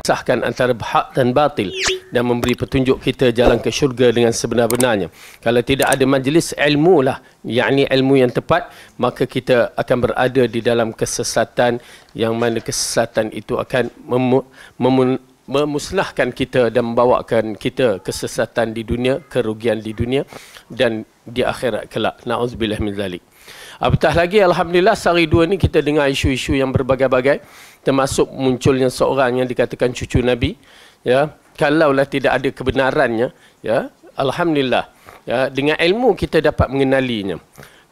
memisahkan antara hak dan batil dan memberi petunjuk kita jalan ke syurga dengan sebenar-benarnya. Kalau tidak ada majlis ilmu lah, yakni ilmu yang tepat, maka kita akan berada di dalam kesesatan, yang mana kesesatan itu akan memusnahkan kita dan membawakan kita kesesatan di dunia, kerugian di dunia dan di akhirat kelak. Na'udzubillah min zalik. Apatah lagi, alhamdulillah sehari dua ni kita dengar isu-isu yang berbagai-bagai, termasuk munculnya seorang yang dikatakan cucu Nabi, ya. Kalaulah tidak ada kebenarannya, ya, alhamdulillah, ya, dengan ilmu kita dapat mengenalinya.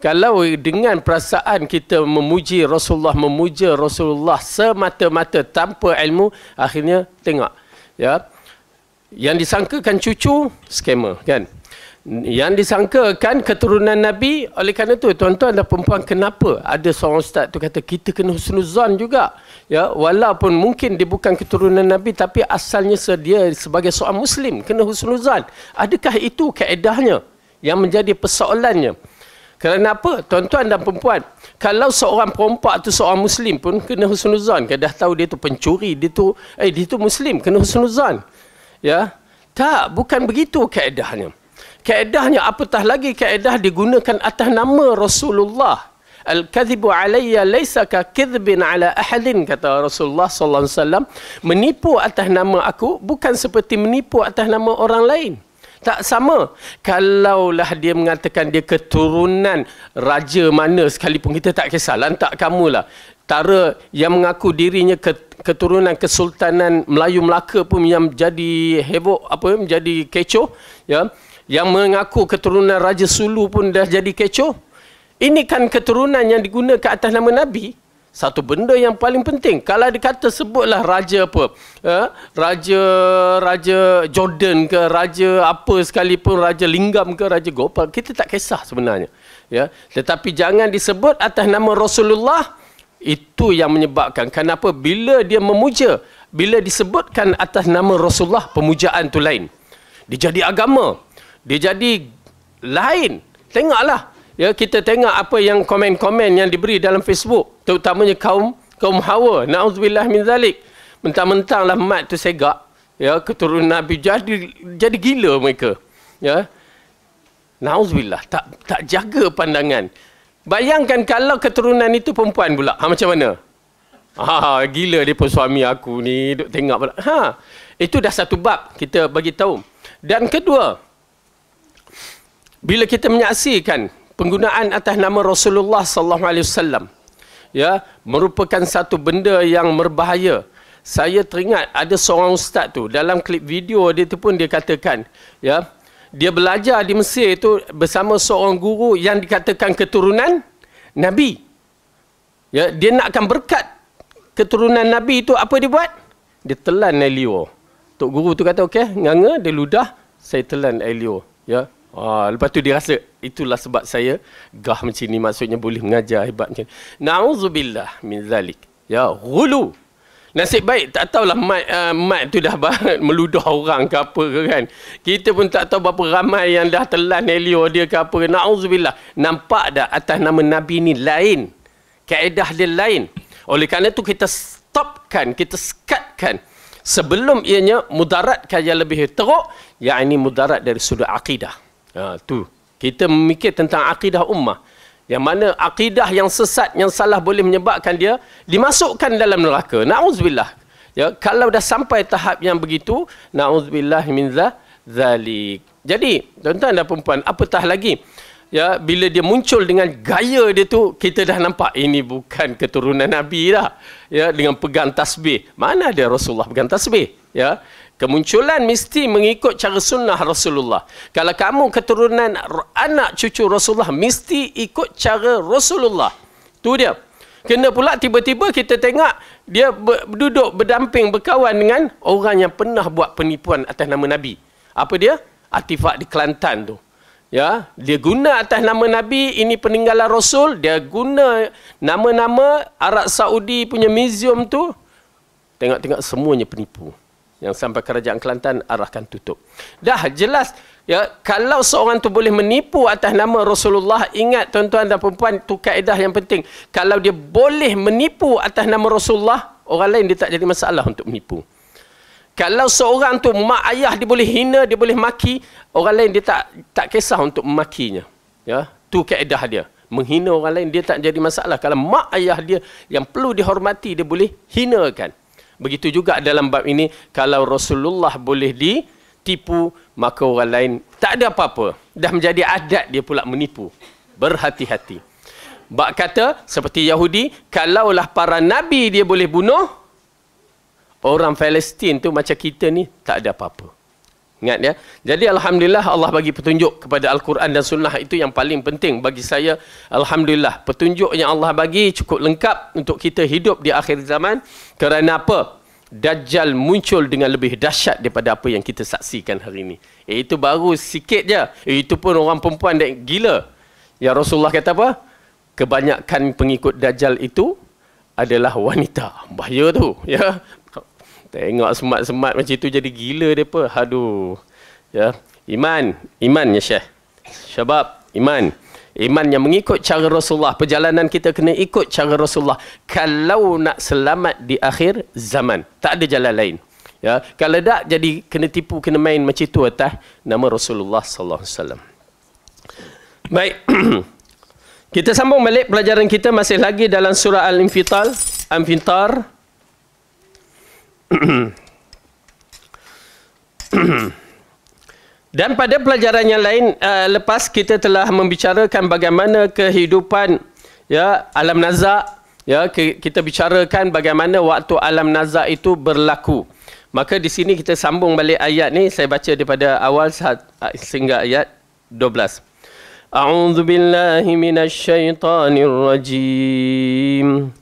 Kalau dengan perasaan kita memuji Rasulullah, memuja Rasulullah semata-mata tanpa ilmu, akhirnya tengok, ya, yang disangkakan cucu scammer, kan? Yang disangkakan keturunan Nabi. Oleh kerana itu, tuan-tuan dan perempuan, kenapa ada seorang ustaz tu kata kita kena husnuzan juga, ya, walaupun mungkin dia bukan keturunan Nabi, tapi asalnya dia sebagai seorang Muslim kena husnuzan. Adakah itu kaedahnya yang menjadi persoalannya? Kerana apa, tuan-tuan dan perempuan? Kalau seorang perompak tu seorang Muslim pun kena husnuzan, kan dah tahu dia tu pencuri, dia tu Muslim, kena husnuzan, ya. Tak, bukan begitu kaedahnya. Kaedahnya, apatah lagi kaedah digunakan atas nama Rasulullah. Al-kadhibu alayya laysa ka kidhbin ala ahadin, kata Rasulullah sallallahu alaihi wasallam. Menipu atas nama aku bukan seperti menipu atas nama orang lain. Tak sama. Kalaulah dia mengatakan dia keturunan raja mana sekalipun, kita tak kisah, lantak kamulah. Tara yang mengaku dirinya keturunan Kesultanan Melayu Melaka pun yang jadi heboh, menjadi kecoh, ya. Yang mengaku keturunan Raja Sulu pun dah jadi kecoh. Ini kan keturunan yang digunakan atas nama Nabi. Satu benda yang paling penting, kalau dikata sebutlah raja apa, Raja Jordan ke, raja apa sekalipun, Raja Linggam ke, Raja Gopal, kita tak kisah sebenarnya, ya. Tetapi jangan disebut atas nama Rasulullah. Itu yang menyebabkan kenapa bila dia memuja, bila disebutkan atas nama Rasulullah, pemujaan tu lain. Dia jadi agama, dia jadi lain. Tengoklah, ya, kita tengok apa yang komen-komen yang diberi dalam Facebook, terutamanya kaum Hawa. Na'udzubillah min zalik. Mentang-mentanglah mat tu segak, ya, keturunan Nabi, jadi gila mereka, ya. Na'udzubillah, tak jaga pandangan. Bayangkan kalau keturunan itu perempuan pula, macam mana? Gila dia pun suami aku ni, duk tengok pula. Itu dah satu bab kita bagi tahu. Dan kedua, bila kita menyaksikan penggunaan atas nama Rasulullah sallallahu alaihi wasallam, ya, merupakan satu benda yang berbahaya. Saya teringat ada seorang ustaz tu, dalam klip video dia tu pun dia katakan, ya, dia belajar di Mesir itu bersama seorang guru yang dikatakan keturunan Nabi. Ya, dia nakkan berkat keturunan Nabi itu, apa dia buat? Dia telan air liur. Tok guru tu kata, okey, nganga, dia ludah, saya telan air liur, ya. Lepas tu dia rasa itulah sebab saya gah macam ni, maksudnya boleh mengajar hebat macam ni. Na'udzubillah min zalik, ya, ghulu. Nasib baik tak tahulah mat tu dah meludah orang ke apa ke, kan. Kita pun tak tahu berapa ramai yang dah telan helio dia ke apa. Na'udzubillah. Nampak dah atas nama Nabi ni lain, kaedah dia lain. Oleh kerana itu kita stopkan, kita sekatkan sebelum ianya mudaratkan yang lebih teruk, yakni mudarat dari sudut akidah. Tu kita memikir tentang akidah ummah, yang mana akidah yang sesat, yang salah boleh menyebabkan dia dimasukkan dalam neraka. Na'udzubillah. Ya, kalau dah sampai tahap yang begitu, na'udzubillah min zalik. Jadi, tuan-tuan dan perempuan, apatah lagi, ya, bila dia muncul dengan gaya dia tu, kita dah nampak ini bukan keturunan Nabi dah. Ya, dengan pegang tasbih. Mana ada Rasulullah pegang tasbih? Ya. Kemunculan mesti mengikut cara sunnah Rasulullah. Kalau kamu keturunan anak cucu Rasulullah, mesti ikut cara Rasulullah. Tu dia. Kena pula tiba-tiba kita tengok dia duduk berdamping, berkawan dengan orang yang pernah buat penipuan atas nama Nabi. Apa dia? Artifak di Kelantan tu. Ya, dia guna atas nama Nabi, ini peninggalan Rasul, dia guna nama-nama Arab Saudi punya museum tu. Tengok-tengok semuanya penipu. Yang sampai kerajaan Kelantan arahkan tutup. Dah jelas, ya, kalau seorang tu boleh menipu atas nama Rasulullah, ingat tuan-tuan dan perempuan, tu kaedah yang penting. Kalau dia boleh menipu atas nama Rasulullah, orang lain dia tak jadi masalah untuk menipu. Kalau seorang tu mak ayah dia boleh hina, dia boleh maki, orang lain dia tak kisah untuk memakinya. Ya, tu kaedah dia. Menghina orang lain dia tak jadi masalah. Kalau mak ayah dia yang perlu dihormati, dia boleh hinakan. Begitu juga dalam bab ini, kalau Rasulullah boleh ditipu, maka orang lain tak ada apa-apa. Dah menjadi adat dia pula menipu. Berhati-hati. Bab kata seperti Yahudi, kalaulah para nabi dia boleh bunuh, orang Palestin tu macam kita ni tak ada apa-apa. Ingat ya. Jadi alhamdulillah Allah bagi petunjuk kepada Al-Quran dan Sunnah, itu yang paling penting bagi saya. Alhamdulillah petunjuk yang Allah bagi cukup lengkap untuk kita hidup di akhir zaman. Kerana apa? Dajjal muncul dengan lebih dahsyat daripada apa yang kita saksikan hari ini. Itu baru sikit je. Itu pun orang perempuan dah gila. Ya Rasulullah kata apa? Kebanyakan pengikut Dajjal itu adalah wanita. Bahaya tu, ya. Tengok semat-semat macam itu jadi gila depa. Aduh. Ya, iman ya Syekh. Syabab, iman yang mengikut cara Rasulullah. Perjalanan kita kena ikut cara Rasulullah kalau nak selamat di akhir zaman. Tak ada jalan lain. Ya, kalau tak jadi kena tipu, kena main macam itu atas nama Rasulullah sallallahu alaihi wasallam. Baik. Kita sambung balik pelajaran kita masih lagi dalam surah Al-Infitar. Dan pada pelajaran yang lain lepas kita telah membicarakan bagaimana kehidupan ya alam nazak, ya kita bicarakan bagaimana waktu alam nazak itu berlaku. Maka di sini kita sambung balik ayat ni, saya baca daripada awal sehingga ayat 12. A'udzu billahi minasy syaithanir rajim.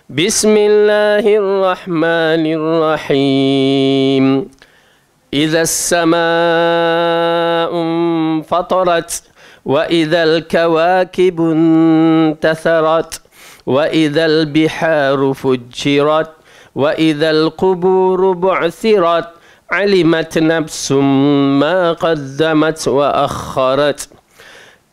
Bismillahirrahmanirrahim. Idza as-samaa'u fatarat wa idzal kawakibu intatharat wa idzal biharu fujjirat wa idzal quburu bu'thirat alimat nafsum ma qaddamat wa akharat.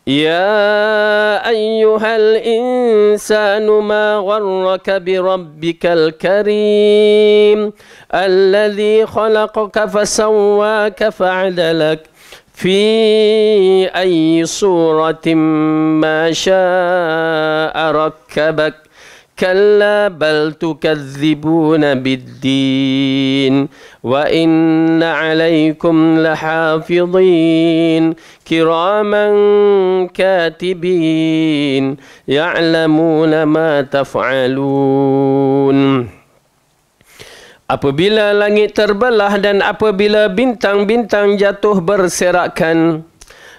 يا أيها الإنسان ما غرك بربك الكريم الذي خلقك فسواك فعدلك في أي صورة ما شاء ركبك كلا بل تكذبون بالدين وإن عليكم لحافظين كراما كاتبين يعلمون ما تفعلون. Apabila langit terbelah dan apabila bintang-bintang jatuh berserakan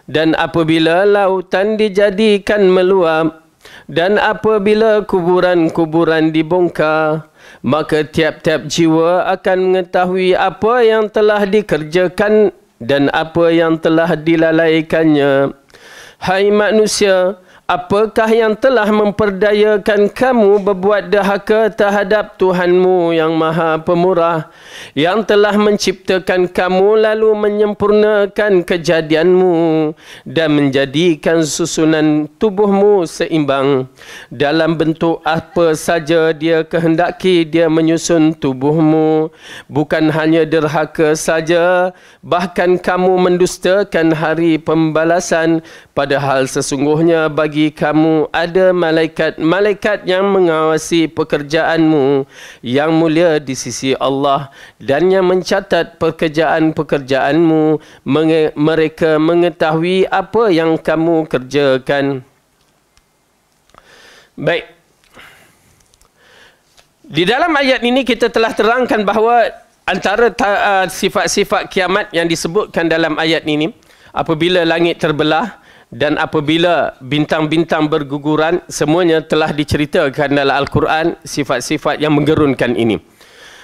dan apabila lautan dijadikan meluap dan apabila kuburan-kuburan dibongkar, maka tiap-tiap jiwa akan mengetahui apa yang telah dikerjakan dan apa yang telah dilalaikannya. Hai manusia, apakah yang telah memperdayakan kamu berbuat dahaka terhadap Tuhanmu yang Maha Pemurah, yang telah menciptakan kamu lalu menyempurnakan kejadianmu dan menjadikan susunan tubuhmu seimbang. Dalam bentuk apa saja dia kehendaki dia menyusun tubuhmu. Bukan hanya derhaka saja, bahkan kamu mendustakan hari pembalasan, padahal sesungguhnya bagi kamu ada malaikat-malaikat yang mengawasi pekerjaanmu yang mulia di sisi Allah dan yang mencatat pekerjaan-pekerjaanmu. Mereka mengetahui apa yang kamu kerjakan. Baik. Di dalam ayat ini kita telah terangkan bahawa antara sifat-sifat kiamat yang disebutkan dalam ayat ini, apabila langit terbelah dan apabila bintang-bintang berguguran, semuanya telah diceritakan dalam Al-Quran, sifat-sifat yang menggerunkan ini.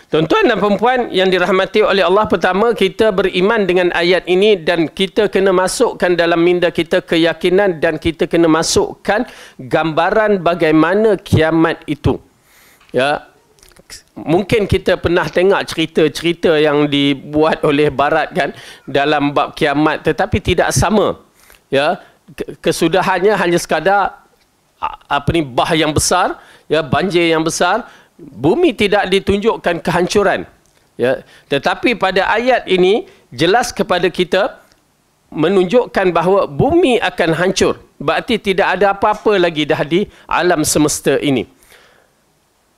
Tuan-tuan dan perempuan yang dirahmati oleh Allah, pertama kita beriman dengan ayat ini dan kita kena masukkan dalam minda kita keyakinan dan kita kena masukkan gambaran bagaimana kiamat itu. Ya, mungkin kita pernah tengok cerita-cerita yang dibuat oleh Barat kan dalam bab kiamat, tetapi tidak sama. Ya, kesudahannya hanya sekadar bah yang besar, ya, banjir yang besar. Bumi tidak ditunjukkan kehancuran. Ya, tetapi pada ayat ini jelas kepada kita menunjukkan bahawa bumi akan hancur. Berarti tidak ada apa-apa lagi dah di alam semesta ini.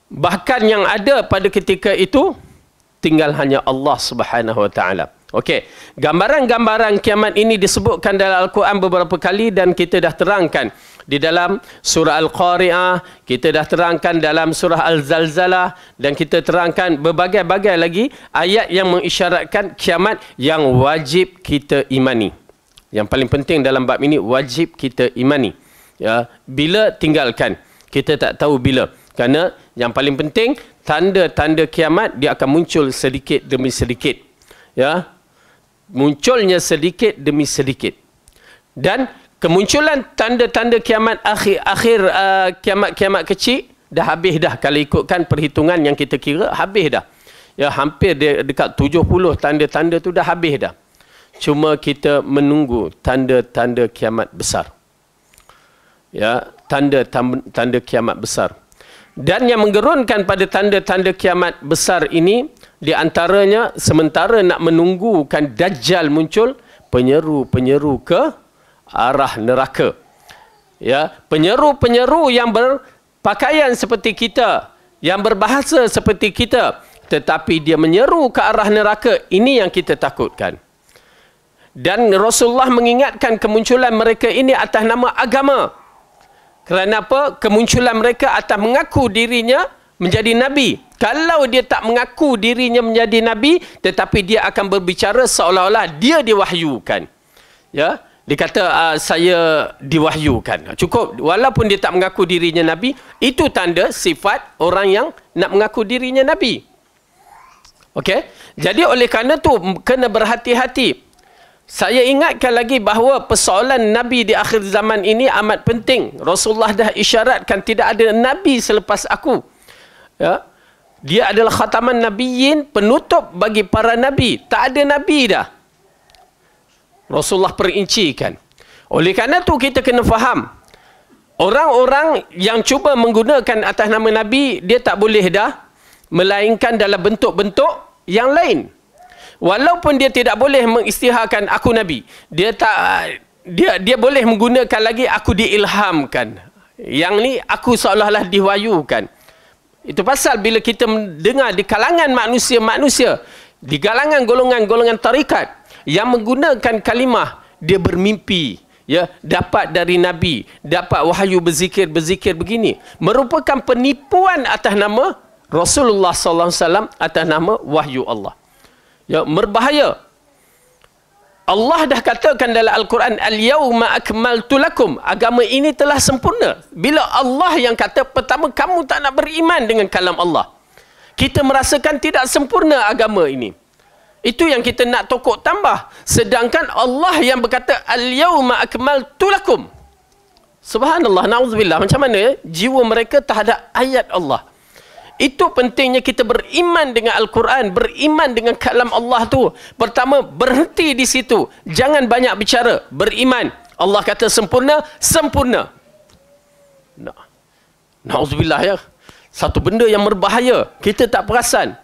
Bahkan yang ada pada ketika itu tinggal hanya Allah Subhanahu Wa Taala. Okey, gambaran-gambaran kiamat ini disebutkan dalam Al-Quran beberapa kali dan kita dah terangkan di dalam surah Al-Qari'ah, kita dah terangkan dalam surah Al-Zalzalah, dan kita terangkan berbagai-bagai lagi ayat yang mengisyaratkan kiamat yang wajib kita imani. Yang paling penting dalam bab ini, wajib kita imani. Ya, bila tinggalkan, kita tak tahu bila. Kerana yang paling penting, tanda-tanda kiamat dia akan muncul sedikit demi sedikit. Ya, munculnya sedikit demi sedikit. Dan kemunculan tanda-tanda kiamat akhir kiamat-kiamat kecil dah habis dah. Kalau ikutkan perhitungan yang kita kira, habis dah. Ya, hampir dekat 70 tanda-tanda tu dah habis dah. Cuma kita menunggu tanda-tanda kiamat besar. Ya, tanda kiamat besar. Dan yang menggerunkan pada tanda-tanda kiamat besar ini, di antaranya sementara nak menunggukan Dajjal muncul, penyeru-penyeru ke arah neraka. Ya, penyeru-penyeru yang berpakaian seperti kita, yang berbahasa seperti kita, tetapi dia menyeru ke arah neraka. Ini yang kita takutkan. Dan Rasulullah mengingatkan kemunculan mereka ini atas nama agama. Kerana apa? Kemunculan mereka atas mengaku dirinya menjadi Nabi. Kalau dia tak mengaku dirinya menjadi Nabi, tetapi dia akan berbicara seolah-olah dia diwahyukan. Ya, dia kata saya diwahyukan. Cukup. Walaupun dia tak mengaku dirinya Nabi, itu tanda sifat orang yang nak mengaku dirinya Nabi. Okey? Jadi oleh kerana tu kena berhati-hati. Saya ingatkan lagi bahawa persoalan Nabi di akhir zaman ini amat penting. Rasulullah dah isyaratkan tidak ada Nabi selepas aku. Ya. Dia adalah khataman Nabiyyin, penutup bagi para Nabi. Tak ada Nabi dah. Rasulullah perincikan. Oleh kerana tu kita kena faham. Orang-orang yang cuba menggunakan atas nama Nabi, dia tak boleh dah. Melainkan dalam bentuk-bentuk yang lain. Walaupun dia tidak boleh mengisytiharkan aku Nabi, dia boleh menggunakan lagi aku diilhamkan. Yang ni aku seolah-olah diwahyukan. Itu pasal bila kita mendengar di kalangan manusia-manusia, di kalangan golongan-golongan tarikat yang menggunakan kalimah dia bermimpi, ya, dapat dari Nabi, dapat wahyu berzikir begini, merupakan penipuan atas nama Rasulullah SAW, atas nama wahyu Allah. Ya, berbahaya. Allah dah katakan dalam Al-Quran, Al-yawma akmaltu lakum, agama ini telah sempurna. Bila Allah yang kata, pertama kamu tak nak beriman dengan kalam Allah. Kita merasakan tidak sempurna agama ini. Itu yang kita nak tokok tambah. Sedangkan Allah yang berkata, Al-yawma akmaltu lakum. Subhanallah, na'udzubillah. Macam mana ya? Jiwa mereka terhadap ayat Allah. Itu pentingnya kita beriman dengan Al-Quran, beriman dengan kalam Allah tu. Pertama, berhenti di situ. Jangan banyak bicara. Beriman. Allah kata sempurna, sempurna. Na'udzubillah ya. Satu benda yang berbahaya. Kita tak perasan.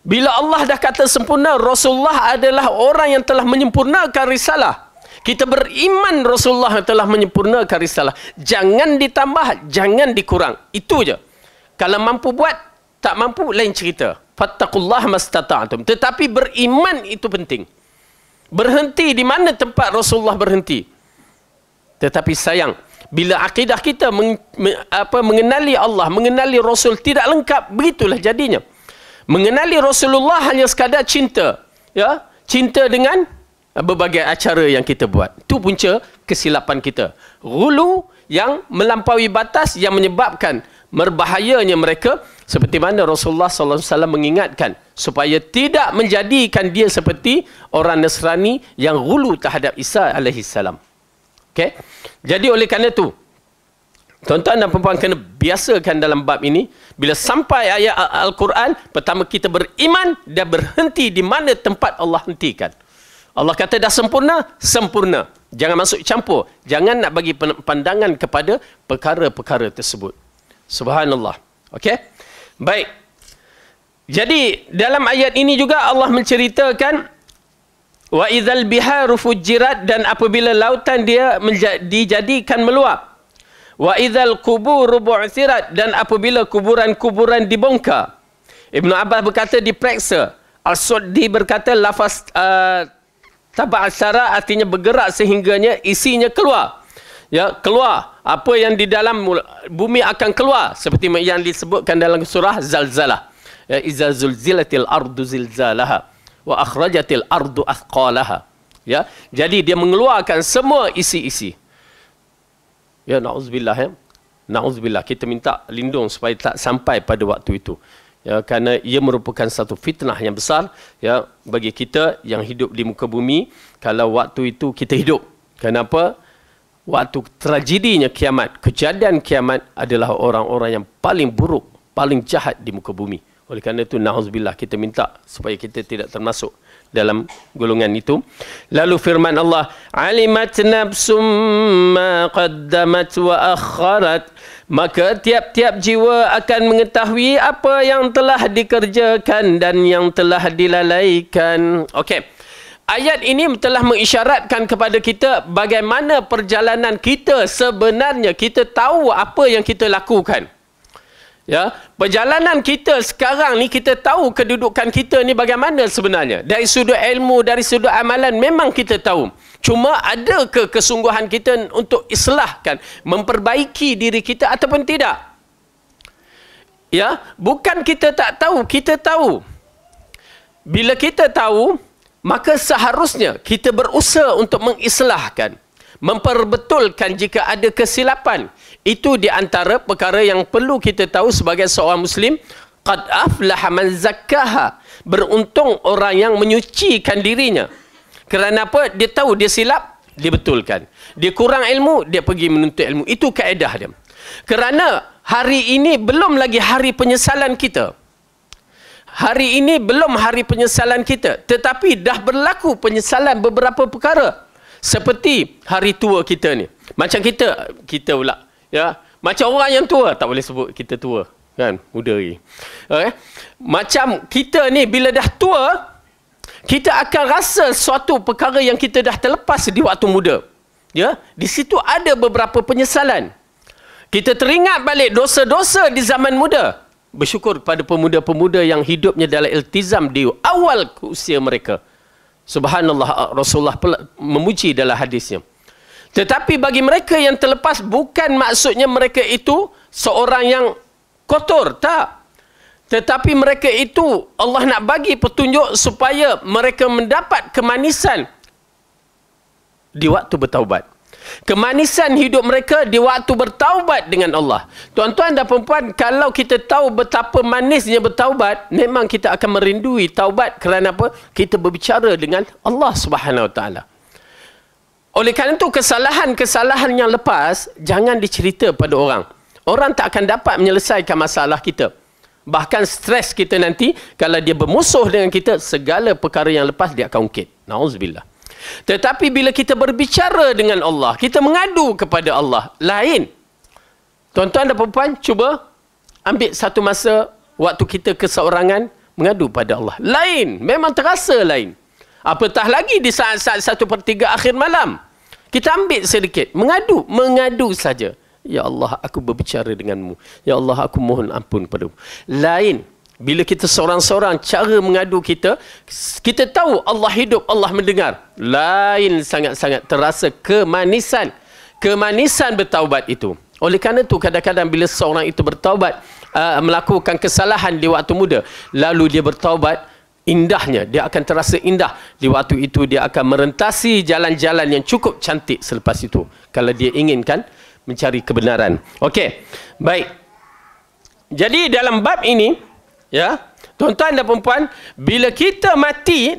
Bila Allah dah kata sempurna, Rasulullah adalah orang yang telah menyempurnakan risalah. Kita beriman Rasulullah yang telah menyempurnakan risalah. Jangan ditambah, jangan dikurang. Itu je. Kalau mampu buat, tak mampu, lain cerita. Fattakullah mastata'atum. Tetapi beriman itu penting. Berhenti di mana tempat Rasulullah berhenti. Tetapi sayang, bila akidah kita mengenali Allah, mengenali Rasul tidak lengkap, begitulah jadinya. Mengenali Rasulullah hanya sekadar cinta. Ya? Cinta dengan berbagai acara yang kita buat. Itu punca kesilapan kita. Ghulu yang melampaui batas yang menyebabkan berbahayanya mereka, seperti mana Rasulullah SAW mengingatkan supaya tidak menjadikan dia seperti orang Nasrani yang ghulu terhadap Isa AS. Okay? Jadi oleh kerana itu, tuan-tuan dan perempuan kena biasakan dalam bab ini, bila sampai ayat Al-Quran, pertama kita beriman dan berhenti di mana tempat Allah hentikan. Allah kata dah sempurna, sempurna. Jangan masuk campur. Jangan nak bagi pandangan kepada perkara-perkara tersebut. Subhanallah. Okey? Baik. Jadi dalam ayat ini juga Allah menceritakan wa idzal biharu fujirat, dan apabila lautan dia dijadikan meluap. Wa idzal quburu bu'thirat, dan apabila kuburan-kuburan dibongkar. Ibnu Abbas berkata diperiksa. Al-Suddi berkata lafaz taba'asyara artinya bergerak sehingganya isinya keluar. Ya, keluar. Apa yang di dalam bumi akan keluar seperti yang disebutkan dalam surah Zalzalah. Ya, iza zulzilatil ardu zilzalaha wa akhrajatil ardu athqalaha. Ya, jadi dia mengeluarkan semua isi-isi. Ya, na'udzubillah, ya. Na'udzubillah, kita minta lindung supaya tak sampai pada waktu itu. Ya, kerana ia merupakan satu fitnah yang besar, ya, bagi kita yang hidup di muka bumi kalau waktu itu kita hidup. Kenapa? Waktu tragedinya kiamat, kejadian kiamat adalah orang-orang yang paling buruk, paling jahat di muka bumi. Oleh kerana itu, na'udzubillah, kita minta supaya kita tidak termasuk dalam golongan itu. Lalu firman Allah, alimat nafsum ma qaddamat wa akharat, maka tiap-tiap jiwa akan mengetahui apa yang telah dikerjakan dan yang telah dilalaikan. Okey. Ayat ini telah mengisyaratkan kepada kita bagaimana perjalanan kita sebenarnya. Kita tahu apa yang kita lakukan. Ya, perjalanan kita sekarang ni, kita tahu kedudukan kita ni bagaimana sebenarnya. Dari sudut ilmu, dari sudut amalan, memang kita tahu. Cuma ada ke kesungguhan kita untuk islahkan, memperbaiki diri kita ataupun tidak? Ya, bukan kita tak tahu, kita tahu. Bila kita tahu, maka seharusnya kita berusaha untuk mengislahkan, memperbetulkan jika ada kesilapan. Itu di antara perkara yang perlu kita tahu sebagai seorang Muslim. Qad aflaha man zakkaha. Beruntung orang yang menyucikan dirinya. Kerana apa? Dia tahu dia silap, dia betulkan. Dia kurang ilmu, dia pergi menuntut ilmu. Itu kaedah dia. Kerana hari ini belum lagi hari penyesalan kita. Hari ini belum hari penyesalan kita. Tetapi dah berlaku penyesalan beberapa perkara. Seperti hari tua kita ni. Macam kita pula. Ya, macam orang yang tua, tak boleh sebut kita tua, kan, muda lagi. Okay? Macam kita ni bila dah tua, kita akan rasa suatu perkara yang kita dah terlepas di waktu muda. Ya, di situ ada beberapa penyesalan. Kita teringat balik dosa-dosa di zaman muda. Bersyukur kepada pemuda-pemuda yang hidupnya dalam iltizam di awal usia mereka. Subhanallah, Rasulullah memuji dalam hadisnya. Tetapi bagi mereka yang terlepas, bukan maksudnya mereka itu seorang yang kotor, tak. Tetapi mereka itu Allah nak bagi petunjuk supaya mereka mendapat kemanisan di waktu bertaubat. Kemanisan hidup mereka di waktu bertaubat dengan Allah. Tuan-tuan dan puan-puan, kalau kita tahu betapa manisnya bertaubat, memang kita akan merindui taubat. Kerana apa? Kita berbicara dengan Allah Subhanahu Wa Taala. Oleh kerana itu, kesalahan-kesalahan yang lepas jangan dicerita pada orang. Orang tak akan dapat menyelesaikan masalah kita. Bahkan stres kita nanti, kalau dia bermusuh dengan kita, segala perkara yang lepas dia akan ungkit. Na'udzubillah. Tetapi bila kita berbicara dengan Allah, kita mengadu kepada Allah, lain. Tuan-tuan dan puan-puan, cuba ambil satu masa waktu kita keseorangan mengadu pada Allah. Lain, memang terasa lain. Apatah lagi di saat-saat 1/3 akhir malam. Kita ambil sedikit, mengadu saja. Ya Allah, aku berbicara denganmu. Ya Allah, aku mohon ampun padamu. Lain, bila kita seorang-seorang, cara mengadu kita tahu Allah hidup, Allah mendengar. Lain sangat-sangat terasa kemanisan bertaubat itu. Oleh kerana itu, kadang-kadang bila seorang itu bertaubat, melakukan kesalahan di waktu muda, lalu dia bertaubat, indahnya, dia akan terasa indah. Di waktu itu dia akan merentasi jalan-jalan yang cukup cantik selepas itu. Kalau dia inginkan mencari kebenaran. Okey, baik. Jadi dalam bab ini, ya, tuan-tuan dan puan-puan, bila kita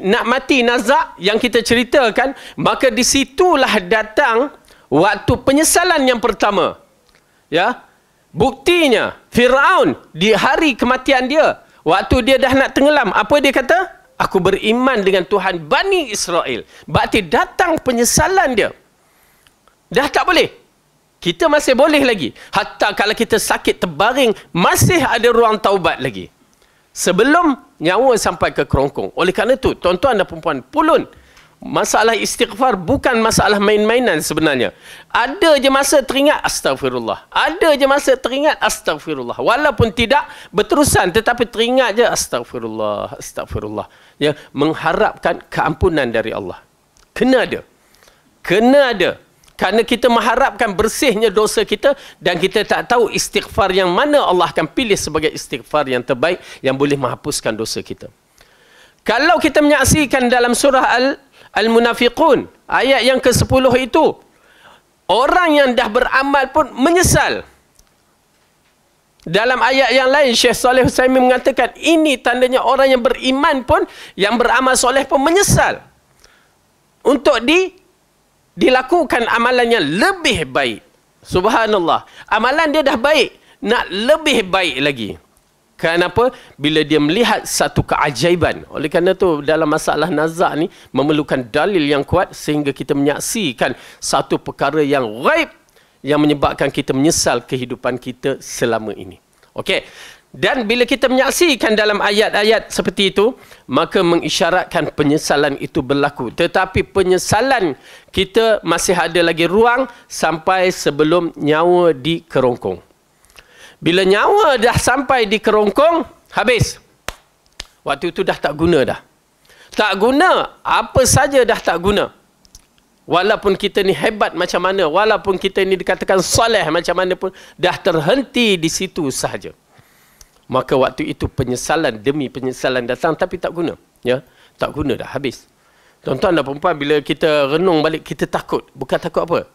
nak mati nazak yang kita ceritakan, maka di situlah datang waktu penyesalan yang pertama. Ya, buktinya Firaun di hari kematian dia, waktu dia dah nak tenggelam, apa dia kata? Aku beriman dengan Tuhan Bani Israel. Berarti datang penyesalan dia. Dah tak boleh. Kita masih boleh lagi. Hatta kalau kita sakit terbaring, masih ada ruang taubat lagi. sebelum nyawa sampai ke kerongkong. Oleh kerana itu, tuan-tuan dan puan-puan, pulun, masalah istighfar bukan masalah main-mainan sebenarnya. Ada je masa teringat astagfirullah. Ada je masa teringat astagfirullah. Walaupun tidak berterusan, tetapi teringat je astagfirullah, astagfirullah. Ya, mengharapkan keampunan dari Allah. Kena ada. Kena ada. Kerana kita mengharapkan bersihnya dosa kita dan kita tak tahu istighfar yang mana Allah akan pilih sebagai istighfar yang terbaik yang boleh menghapuskan dosa kita. Kalau kita menyaksikan dalam surah Al-Munafiqun, ayat yang ke-10 itu, orang yang dah beramal pun menyesal. Dalam ayat yang lain, Syekh Saleh Utsaimin mengatakan, ini tandanya orang yang beriman pun, yang beramal soleh pun menyesal. Untuk dilakukan amalan yang lebih baik. Subhanallah. Amalan dia dah baik, nak lebih baik lagi. Kenapa? Bila dia melihat satu keajaiban. Oleh kerana itu, dalam masalah nazak ni, memerlukan dalil yang kuat sehingga kita menyaksikan satu perkara yang ghaib yang menyebabkan kita menyesal kehidupan kita selama ini. Okey. Dan bila kita menyaksikan dalam ayat-ayat seperti itu, maka mengisyaratkan penyesalan itu berlaku. Tetapi penyesalan kita masih ada lagi ruang sampai sebelum nyawa di kerongkong. Bila nyawa dah sampai di kerongkong, habis. Waktu itu dah tak guna dah. Tak guna, apa saja dah tak guna. Walaupun kita ni hebat macam mana, walaupun kita ni dikatakan soleh macam mana pun, dah terhenti di situ sahaja. Maka waktu itu penyesalan demi penyesalan datang, tapi tak guna. Ya, tak guna dah, habis. Tuan-tuan dan puan-puan, bila kita renung balik, kita takut. Bukan takut apa?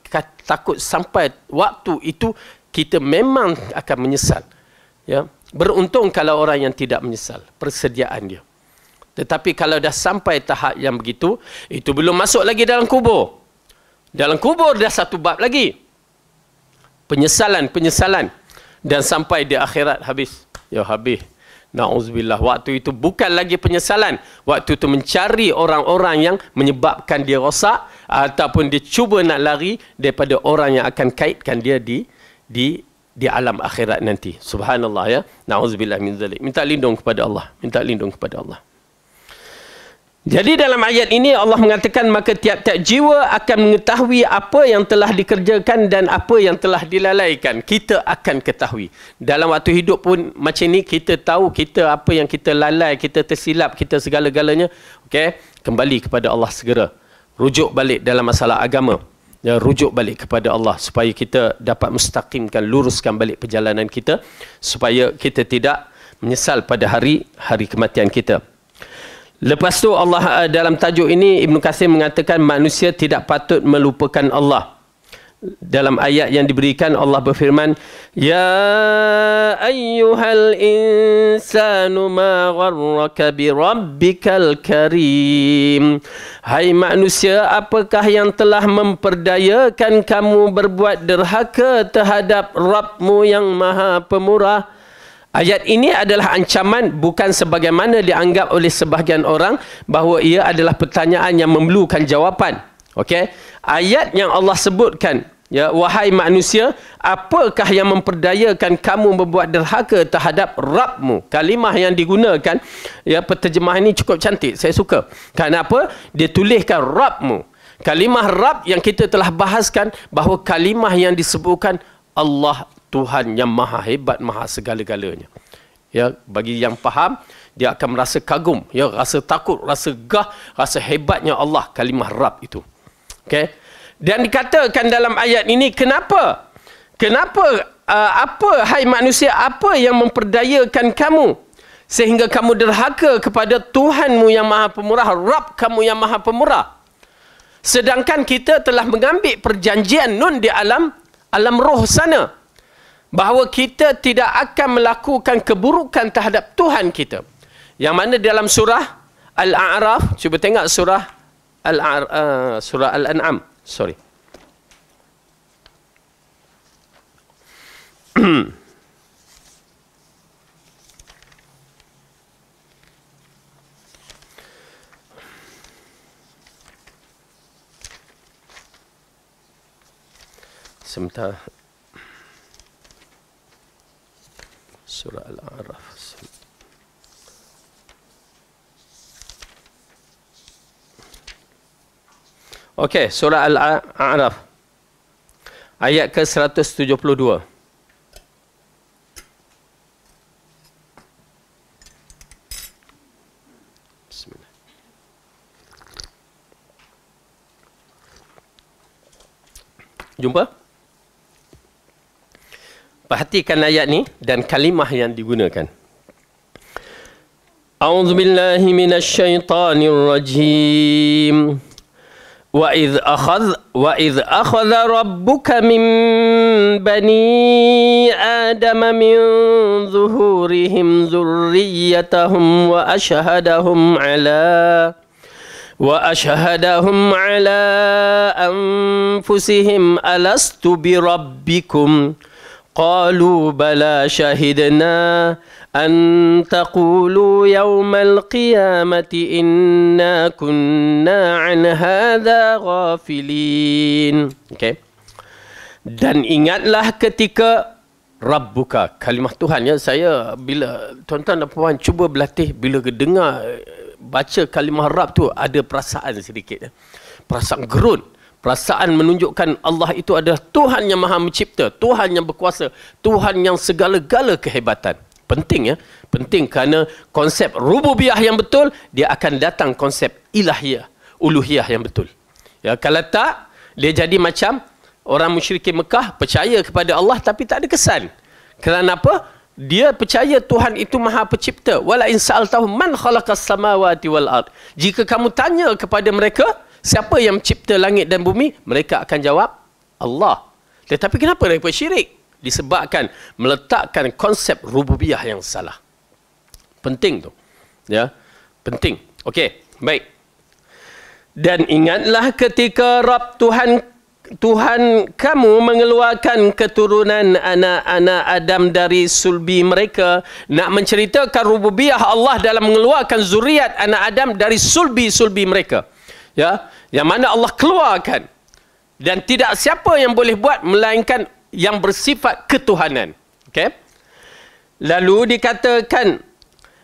Takut sampai waktu itu, kita memang akan menyesal. Ya, beruntung kalau orang yang tidak menyesal. Persediaan dia. Tetapi kalau dah sampai tahap yang begitu, itu belum masuk lagi dalam kubur. Dalam kubur dah satu bab lagi. Penyesalan. Dan sampai di akhirat habis. Ya habis. Na'udzubillah. Waktu itu bukan lagi penyesalan. Waktu itu mencari orang-orang yang menyebabkan dia rosak. Ataupun dia cuba nak lari daripada orang yang akan kaitkan dia di alam akhirat nanti. Subhanallah ya. Na'udzubillah min zalik. Minta lindung kepada Allah. Minta lindung kepada Allah. Jadi dalam ayat ini Allah mengatakan, maka tiap-tiap jiwa akan mengetahui apa yang telah dikerjakan dan apa yang telah dilalaikan. Kita akan ketahui. Dalam waktu hidup pun macam ni, kita tahu kita apa yang kita lalai, kita tersilap, kita segala-galanya. Okey, kembali kepada Allah segera. Rujuk balik dalam masalah agama. Ya, rujuk balik kepada Allah supaya kita dapat mustaqimkan, luruskan balik perjalanan kita supaya kita tidak menyesal pada hari kematian kita. Lepas tu Allah dalam tajuk ini Ibn Katsir mengatakan manusia tidak patut melupakan Allah. Dalam ayat yang diberikan Allah berfirman, ya ayyuhal insanu ma gharraka bi rabbikal karim. Hai manusia, apakah yang telah memperdayakan kamu berbuat derhaka terhadap Rabbmu yang Maha Pemurah? Ayat ini adalah ancaman, bukan sebagaimana dianggap oleh sebahagian orang bahawa ia adalah pertanyaan yang memerlukan jawapan. Okey? Ayat yang Allah sebutkan, ya, wahai manusia, apakah yang memperdayakan kamu berbuat derhaka terhadap Rabbmu? Kalimah yang digunakan, ya, penterjemahan ini cukup cantik, saya suka. Kenapa? Dia tuliskan Rabbmu. Kalimah Rabb yang kita telah bahaskan bahawa kalimah yang disebutkan Allah Tuhan yang maha hebat, maha segala-galanya. Ya, bagi yang faham, dia akan merasa kagum, ya, rasa takut, rasa gah, rasa hebatnya Allah, kalimah Rabb itu. Okey. Dan dikatakan dalam ayat ini, kenapa? Apa, hai manusia, apa yang memperdayakan kamu sehingga kamu derhaka kepada Tuhanmu yang Maha Pemurah, Rabb kamu yang Maha Pemurah? Sedangkan kita telah mengambil perjanjian nun di alam roh sana, bahawa kita tidak akan melakukan keburukan terhadap Tuhan kita. Yang mana dalam surah Al-A'raf, cuba tengok surah Al-An'am. Sorry. Sebentar. Surah Al-A'raf. Okey, surah Al-A'raf. Ayat ke-172. Bismillah. Jumpa? Perhatikan ayat ni dan kalimah yang digunakan. A'udzu billahi minasy syaithanir rajim. وَإِذْ أَخَذَ رَبُّكَ مِنْ بَنِي آدَمَ مِنْ ظُهُورِهِمْ ذُرِّيَّتَهُمْ وَأَشْهَدَهُمْ عَلَى أَنفُسِهِمْ أَلَسْتُ بِرَبِّكُمْ قَالُوا بَلَى شَهِدْنَا أَن تَقُولُوا يَوْمَ الْقِيَامَةِ إِنَّا كُنَّا عَنْ هَذَا غَافِلِينَ. Okay. Dan ingatlah ketika Rabbuka, kalimah Tuhan ya. Saya bila tuan-tuan dan puan cuba berlatih, bila dengar baca kalimah Rabb tu ada perasaan sedikit ya. Perasaan gerun. Perasaan menunjukkan Allah itu adalah Tuhan yang Maha Mencipta, Tuhan yang berkuasa, Tuhan yang segala-gala kehebatan. Penting ya, penting kerana konsep rububiyah yang betul, dia akan datang konsep ilahiyah, uluhiyah yang betul. Ya, kalau tak, dia jadi macam orang musyrikin Mekah percaya kepada Allah tapi tak ada kesan. Kerana apa? Dia percaya Tuhan itu Maha Pencipta. Wala in sa'altahum man khalaqas samawati wal ard. Jika kamu tanya kepada mereka, siapa yang mencipta langit dan bumi? Mereka akan jawab, Allah. Tetapi kenapa mereka syirik? Disebabkan meletakkan konsep rububiyah yang salah. Penting tu. Ya, penting. Okey, baik. Dan ingatlah ketika Rabb Tuhan kamu mengeluarkan keturunan anak-anak Adam dari sulbi mereka. Nak menceritakan rububiyah Allah dalam mengeluarkan zuriat anak Adam dari sulbi-sulbi mereka. Ya, yang mana Allah keluarkan. Dan tidak siapa yang boleh buat melainkan yang bersifat ketuhanan. Okay? Lalu dikatakan,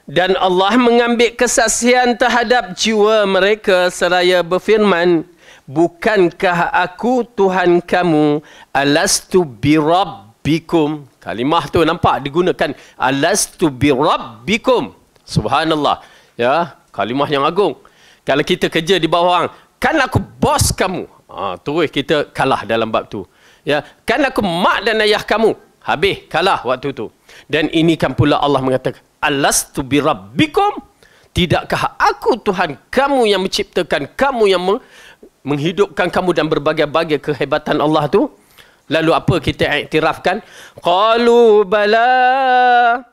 dan Allah mengambil kesaksian terhadap jiwa mereka seraya berfirman, bukankah aku Tuhan kamu? Alastu birabbikum. Kalimah tu nampak digunakan, alastu birabbikum. Subhanallah. Ya, kalimah yang agung. Kalau kita kerja di bawah orang, kan aku bos kamu. Terus kita kalah dalam bab tu. Ya, kan aku mak dan ayah kamu. Habis, kalah waktu tu. Dan ini kan pula Allah mengatakan, alastu birabbikum? Tidakkah aku Tuhan kamu yang menciptakan kamu, yang menghidupkan kamu dan berbagai-bagai kehebatan Allah tu? Lalu apa kita iktirafkan? Qalu bala.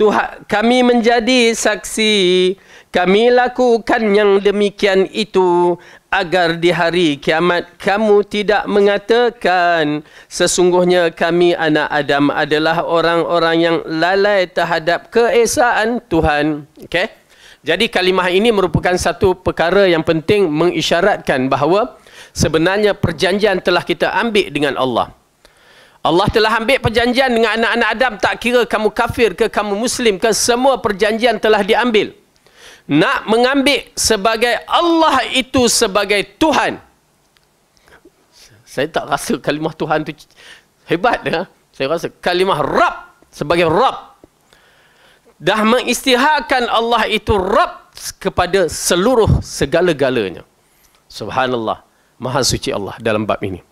Tuhan, kami menjadi saksi. Kami lakukan yang demikian itu agar di hari kiamat kamu tidak mengatakan sesungguhnya kami anak Adam adalah orang-orang yang lalai terhadap keesaan Tuhan. Okay? Jadi kalimah ini merupakan satu perkara yang penting mengisyaratkan bahawa sebenarnya perjanjian telah kita ambil dengan Allah. Allah telah ambil perjanjian dengan anak-anak Adam, tak kira kamu kafir ke kamu muslim ke, semua perjanjian telah diambil. Nak mengambil sebagai Allah itu sebagai Tuhan. Saya tak rasa kalimah Tuhan tu hebat. Ya? Saya rasa kalimah Rabb sebagai Rabb. Dah mengisytiharkan Allah itu Rabb kepada seluruh segala-galanya. Subhanallah. Maha suci Allah dalam bab ini.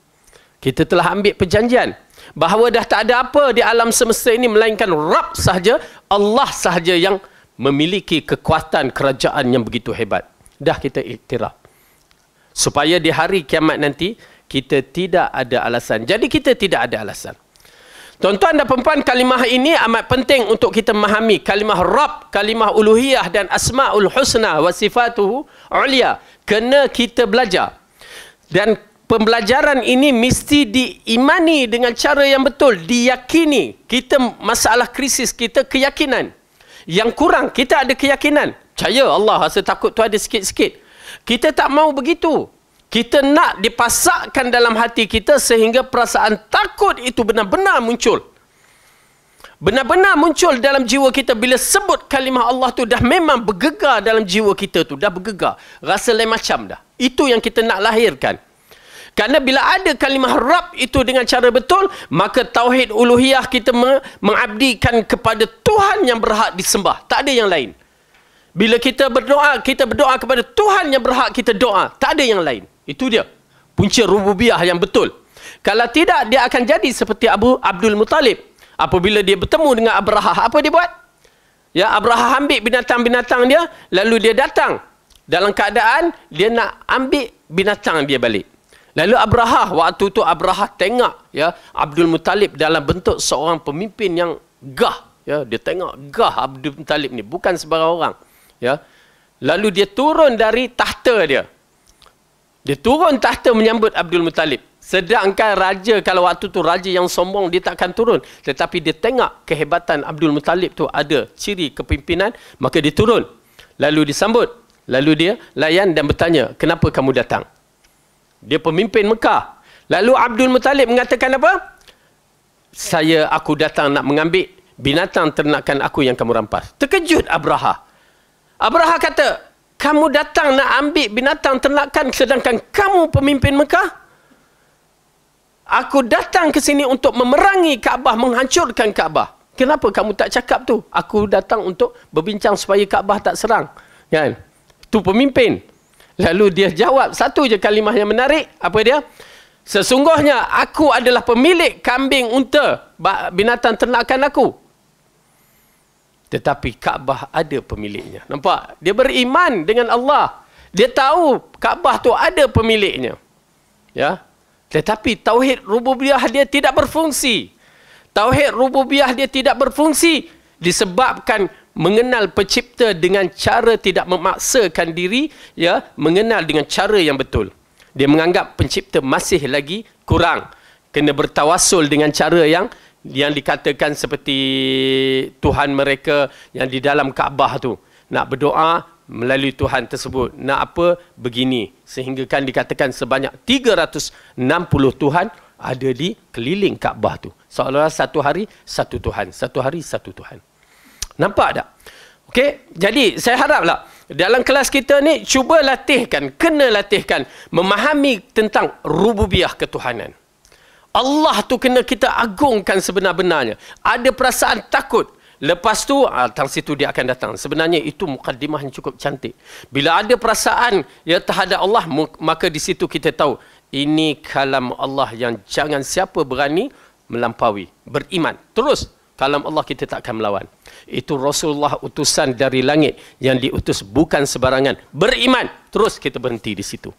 Kita telah ambil perjanjian bahawa dah tak ada apa di alam semesta ini melainkan Rabb sahaja, Allah sahaja yang memiliki kekuatan kerajaan yang begitu hebat. Dah kita iktiraf. Supaya di hari kiamat nanti, kita tidak ada alasan. Jadi kita tidak ada alasan. Tuan-tuan dan perempuan, kalimah ini amat penting untuk kita memahami. Kalimah Rabb, kalimah uluhiyah dan asma'ul husna wa sifatuhu ulia. Kena kita belajar. Dan pembelajaran ini mesti diimani dengan cara yang betul. Diyakini. Kita masalah krisis kita keyakinan. Yang kurang, kita ada keyakinan. Percaya Allah, rasa takut tu ada sikit-sikit. Kita tak mau begitu. Kita nak dipasakkan dalam hati kita sehingga perasaan takut itu benar-benar muncul. Benar-benar muncul dalam jiwa kita bila sebut kalimah Allah tu dah memang bergegar dalam jiwa kita tu. Dah bergegar. Rasa lain macam dah. Itu yang kita nak lahirkan. Kerana bila ada kalimah Rabb itu dengan cara betul, maka tauhid uluhiyah kita mengabdikan kepada Tuhan yang berhak disembah. Tak ada yang lain. Bila kita berdoa kepada Tuhan yang berhak kita doa. Tak ada yang lain. Itu dia. Punca rububiyah yang betul. Kalau tidak, dia akan jadi seperti Abdul Muttalib. Apabila dia bertemu dengan Abrahah, apa dia buat? Ya, Abrahah ambil binatang-binatang dia, lalu dia datang. Dalam keadaan, dia nak ambil binatang dia balik. Lalu Abrahah, waktu tu Abrahah tengok ya Abdul Muttalib dalam bentuk seorang pemimpin yang gah. Ya, dia tengok gah Abdul Muttalib ni, bukan sebarang orang. Ya. Lalu dia turun dari tahta dia. Dia turun tahta menyambut Abdul Muttalib. Sedangkan raja, kalau waktu tu raja yang sombong, dia takkan turun. Tetapi dia tengok kehebatan Abdul Muttalib tu ada ciri kepimpinan, maka dia turun. Lalu disambut. Lalu dia layan dan bertanya, kenapa kamu datang? Dia pemimpin Mekah. Lalu Abdul Muttalib mengatakan apa? Aku datang nak mengambil binatang ternakan aku yang kamu rampas. Terkejut Abrahah. Abrahah kata, kamu datang nak ambil binatang ternakan sedangkan kamu pemimpin Mekah? Aku datang ke sini untuk memerangi Kaabah, menghancurkan Kaabah. Kenapa kamu tak cakap tu? Aku datang untuk berbincang supaya Kaabah tak serang. Kan? Tu pemimpin. Lalu dia jawab satu je kalimah yang menarik. Apa dia? Sesungguhnya aku adalah pemilik kambing, unta, binatang ternakan aku. Tetapi Kaabah ada pemiliknya. Nampak? Dia beriman dengan Allah. Dia tahu Kaabah tu ada pemiliknya. Ya. Tetapi tauhid rububiyah dia tidak berfungsi. Tauhid rububiyah dia tidak berfungsi disebabkan mengenal pencipta dengan cara tidak memaksakan diri, ya, mengenal dengan cara yang betul. Dia menganggap pencipta masih lagi kurang. Kena bertawassul dengan cara yang dikatakan seperti Tuhan mereka yang di dalam Kaabah tu. Nak berdoa melalui Tuhan tersebut. Nak apa? Begini. Sehingga kan dikatakan sebanyak 360 Tuhan ada di keliling Kaabah tu. Seolah-olah satu hari satu Tuhan. Satu hari satu Tuhan. Nampak tak? Okey, jadi saya haraplah dalam kelas kita ni cuba latihkan, kena latihkan memahami tentang rububiyah ketuhanan. Allah tu kena kita agungkan sebenar-benarnya. Ada perasaan takut. Lepas tu, tang situ dia akan datang. Sebenarnya itu mukaddimah yang cukup cantik. Bila ada perasaan ya terhadap Allah, maka di situ kita tahu ini kalam Allah yang jangan siapa berani melampaui. Beriman. Terus kalam Allah kita tak akan melawan. Itu Rasulullah utusan dari langit yang diutus bukan sebarangan. Beriman. Terus kita berhenti di situ.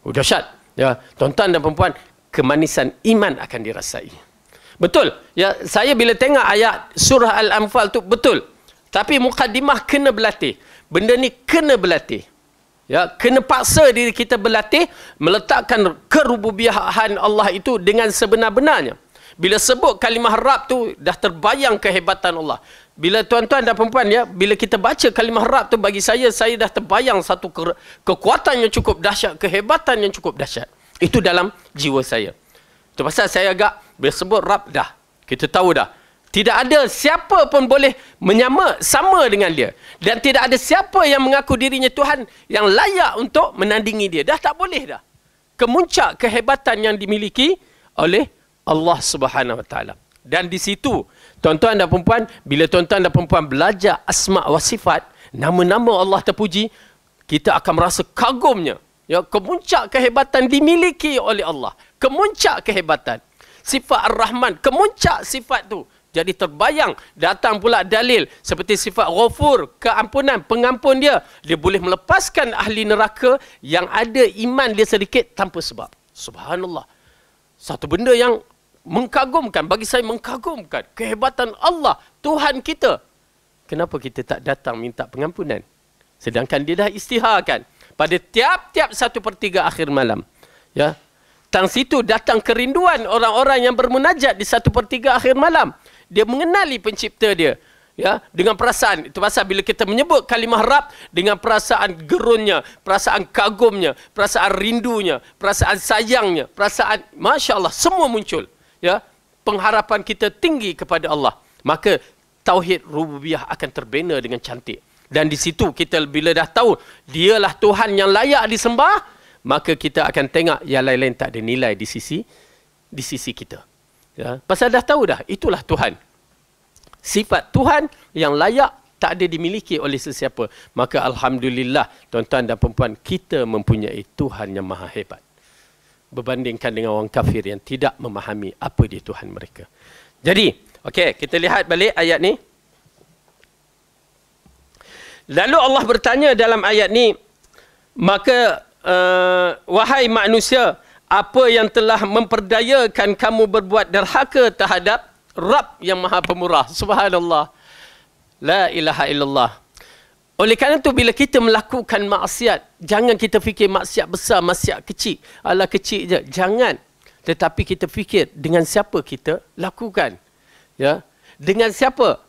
Dahsyat. Ya, tuan-tuan dan perempuan, kemanisan iman akan dirasai. Betul. Ya, saya bila tengok ayat surah Al-Anfal tu betul. Tapi mukaddimah kena berlatih. Benda ni kena berlatih. Ya, kena paksa diri kita berlatih meletakkan kerububiyahan Allah itu dengan sebenar-benarnya. Bila sebut kalimah Rabb tu dah terbayang kehebatan Allah. Bila tuan-tuan dan perempuan ya, bila kita baca kalimah Rabb tu bagi saya dah terbayang satu kekuatan yang cukup dahsyat, kehebatan yang cukup dahsyat. Itu dalam jiwa saya. Itu pasal saya agak bila sebut Rabb dah, kita tahu dah. Tidak ada siapa pun boleh sama dengan dia. Dan tidak ada siapa yang mengaku dirinya Tuhan yang layak untuk menandingi dia. Dah tak boleh dah. Kemuncak kehebatan yang dimiliki oleh Allah Subhanahu Wa Taala. Dan di situ, tuan-tuan dan perempuan, bila tuan-tuan dan perempuan belajar asma wa sifat, nama-nama Allah terpuji, kita akan merasa kagumnya. Ya, kemuncak kehebatan dimiliki oleh Allah. Kemuncak kehebatan. Sifat Ar-Rahman, kemuncak sifat tu. Jadi terbayang, datang pula dalil seperti sifat Ghafur, keampunan, pengampun dia. Dia boleh melepaskan ahli neraka yang ada iman dia sedikit tanpa sebab. Subhanallah. Satu benda yang mengagumkan, bagi saya mengagumkan kehebatan Allah, Tuhan kita. Kenapa kita tak datang minta pengampunan? Sedangkan dia dah istiharkan pada tiap-tiap 1/3 akhir malam. Ya. Tang situ datang kerinduan orang-orang yang bermunajat di 1/3 akhir malam. Dia mengenali pencipta dia. Ya, dengan perasaan. Itu pasal bila kita menyebut kalimah Rabb dengan perasaan gerunnya, perasaan kagumnya, perasaan rindunya, perasaan sayangnya, perasaan Masya Allah, semua muncul. Ya, pengharapan kita tinggi kepada Allah. Maka tauhid rububiyah akan terbina dengan cantik. Dan di situ kita bila dah tahu dialah Tuhan yang layak disembah, maka kita akan tengok yang lain-lain tak ada nilai di sisi kita. Ya, pasal dah tahu dah, itulah Tuhan. Sifat Tuhan yang layak tak ada dimiliki oleh sesiapa. Maka alhamdulillah, tuan-tuan dan perempuan, kita mempunyai Tuhan yang maha hebat. Berbandingkan dengan orang kafir yang tidak memahami apa dia Tuhan mereka. Jadi, okey, kita lihat balik ayat ni. Lalu Allah bertanya dalam ayat ni, maka wahai manusia, apa yang telah memperdayakan kamu berbuat derhaka terhadap Rabb yang maha pemurah. Subhanallah. La ilaha illallah. Oleh kerana itu bila kita melakukan maksiat, jangan kita fikir maksiat besar, maksiat kecil. Alah kecil je. Jangan. Tetapi kita fikir dengan siapa kita lakukan. Ya. Dengan siapa?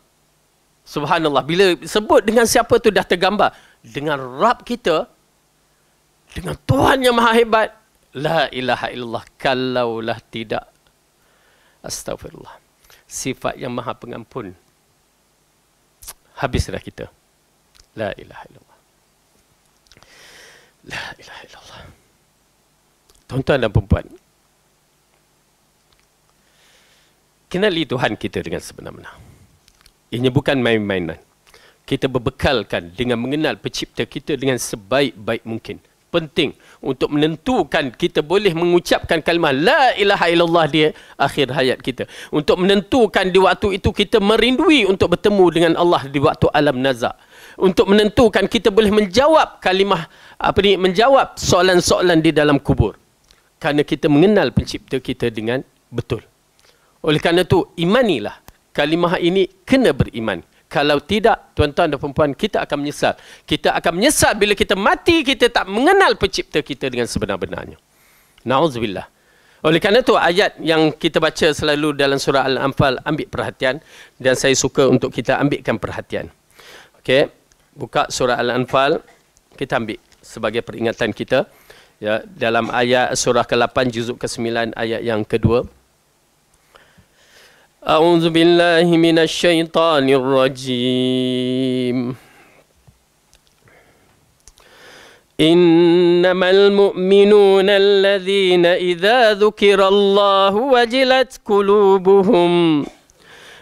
Subhanallah. Bila sebut dengan siapa tu dah tergambar. Dengan Rabb kita, dengan Tuhan yang maha hebat. La ilaha illallah. Kalaulah tidak. Astaghfirullah. Sifat yang maha pengampun. Habis dah kita. La ilaha illallah. La ilaha illallah. Tuan-tuan dan perempuan, kenali Tuhan kita dengan sebenar-benar. Ini bukan main-mainan. Kita berbekalkan dengan mengenal pencipta kita dengan sebaik-baik mungkin. Penting untuk menentukan kita boleh mengucapkan kalimah La ilaha illallah di akhir hayat kita. Untuk menentukan di waktu itu kita merindui untuk bertemu dengan Allah di waktu alam nazak. Untuk menentukan kita boleh menjawab kalimah menjawab soalan-soalan di dalam kubur. Kerana kita mengenal pencipta kita dengan betul. Oleh kerana itu, imanilah. Kalimah ini kena beriman. Kalau tidak, tuan-tuan dan perempuan, kita akan menyesal. Kita akan menyesal bila kita mati, kita tak mengenal pencipta kita dengan sebenar-benarnya. Na'udzubillah. Oleh kerana itu, ayat yang kita baca selalu dalam surah Al-Anfal, ambil perhatian. Dan saya suka untuk kita ambilkan perhatian. Okey, buka surah Al-Anfal, kita ambil sebagai peringatan kita. Ya, dalam ayat surah ke-8, juzuk ke-9, ayat yang kedua. A'udzu billahi minasy syaithanir rajim. Innamal mu'minuna alladzina idza dzukirallahu wajilat qulubuhum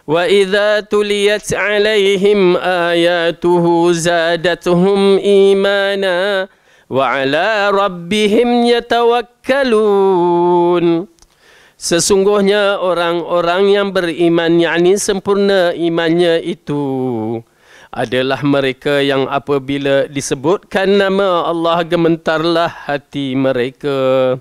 wa idza tuliyat 'alaihim ayatuhu zadatuhum imana wa 'ala rabbihim yatawakkalun. Sesungguhnya orang-orang yang beriman, yakni sempurna imannya itu, adalah mereka yang apabila disebutkan nama Allah gementarlah hati mereka.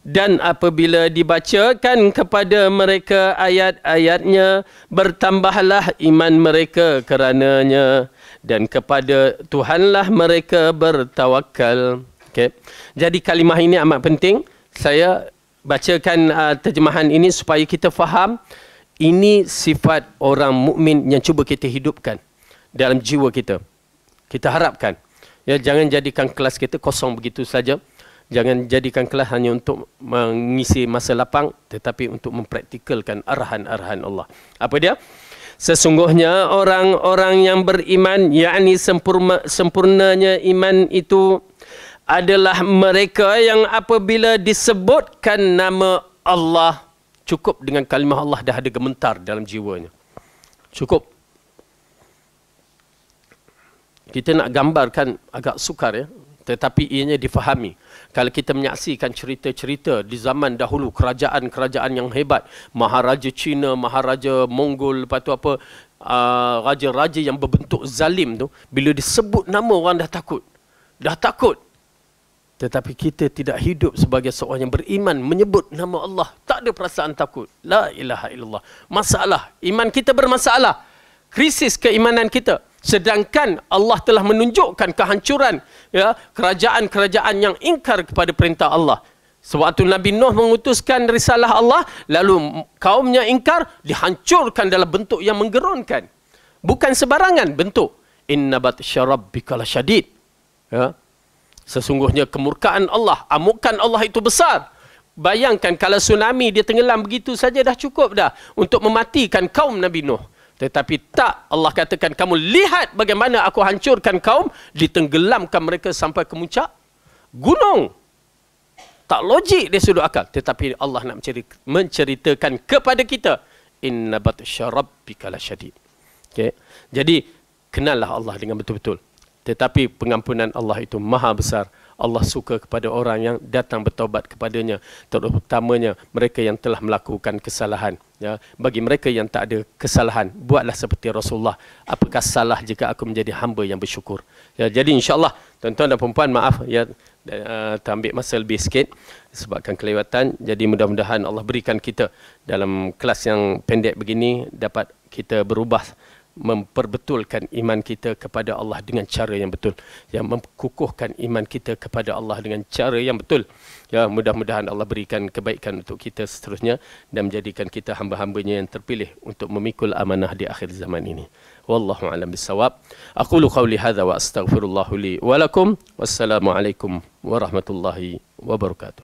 Dan apabila dibacakan kepada mereka ayat-ayatnya, bertambahlah iman mereka kerananya. Dan kepada Tuhanlah mereka bertawakal. Okay. Jadi kalimah ini amat penting. Saya bacakan terjemahan ini supaya kita faham ini sifat orang mukmin yang cuba kita hidupkan dalam jiwa kita. Kita harapkan ya, jangan jadikan kelas kita kosong begitu saja. Jangan jadikan kelas hanya untuk mengisi masa lapang, tetapi untuk mempraktikalkan arahan-arahan Allah. Apa dia? Sesungguhnya orang-orang yang beriman, yakni sempurnanya iman itu adalah mereka yang apabila disebutkan nama Allah, cukup dengan kalimah Allah dah ada gementar dalam jiwanya. Cukup. Kita nak gambarkan agak sukar ya, tetapi ianya difahami. Kalau kita menyaksikan cerita-cerita di zaman dahulu, kerajaan-kerajaan yang hebat, Maharaja Cina, Maharaja Mongol, lepas tu apa, raja-raja yang berbentuk zalim tu, bila disebut nama orang dah takut. Dah takut. Tetapi kita tidak hidup sebagai seorang yang beriman, menyebut nama Allah. Tak ada perasaan takut. La ilaha illallah. Masalah. Iman kita bermasalah. Krisis keimanan kita. Sedangkan Allah telah menunjukkan kehancuran ya, kerajaan-kerajaan yang ingkar kepada perintah Allah. Sewaktu Nabi Nuh mengutuskan risalah Allah, lalu kaumnya ingkar, dihancurkan dalam bentuk yang menggerunkan. Bukan sebarangan bentuk. Inna batsya rabbika lasyadid. Ya. Sesungguhnya kemurkaan Allah, amukan Allah itu besar. Bayangkan kalau tsunami dia tenggelam begitu saja dah cukup dah untuk mematikan kaum Nabi Nuh. Tetapi tak, Allah katakan kamu lihat bagaimana aku hancurkan kaum, ditenggelamkan mereka sampai ke puncak gunung. tak logik dari sudut akal. Tetapi Allah nak menceritakan kepada kita, inna batsya rabbika lasyadid. Okay. Jadi kenallah Allah dengan betul-betul. Tetapi pengampunan Allah itu maha besar. Allah suka kepada orang yang datang bertaubat kepadanya, terutamanya mereka yang telah melakukan kesalahan. Ya, bagi mereka yang tak ada kesalahan, buatlah seperti Rasulullah. Apakah salah jika aku menjadi hamba yang bersyukur? Ya, jadi insya-Allah tuan-tuan dan puan-puan, maaf ya, ambil masa lebih sikit sebabkan kelewatan. Jadi mudah-mudahan Allah berikan kita dalam kelas yang pendek begini dapat kita berubah, memperbetulkan iman kita kepada Allah dengan cara yang betul, yang mengukuhkan iman kita kepada Allah dengan cara yang betul. Ya, mudah-mudahan Allah berikan kebaikan untuk kita seterusnya dan menjadikan kita hamba-hambanya yang terpilih untuk memikul amanah di akhir zaman ini. Wallahu a'lam bissawab. Aqulu qawli hadza wa astaghfirullah li wa lakum. Wassalamu alaikum warahmatullahi wabarakatuh.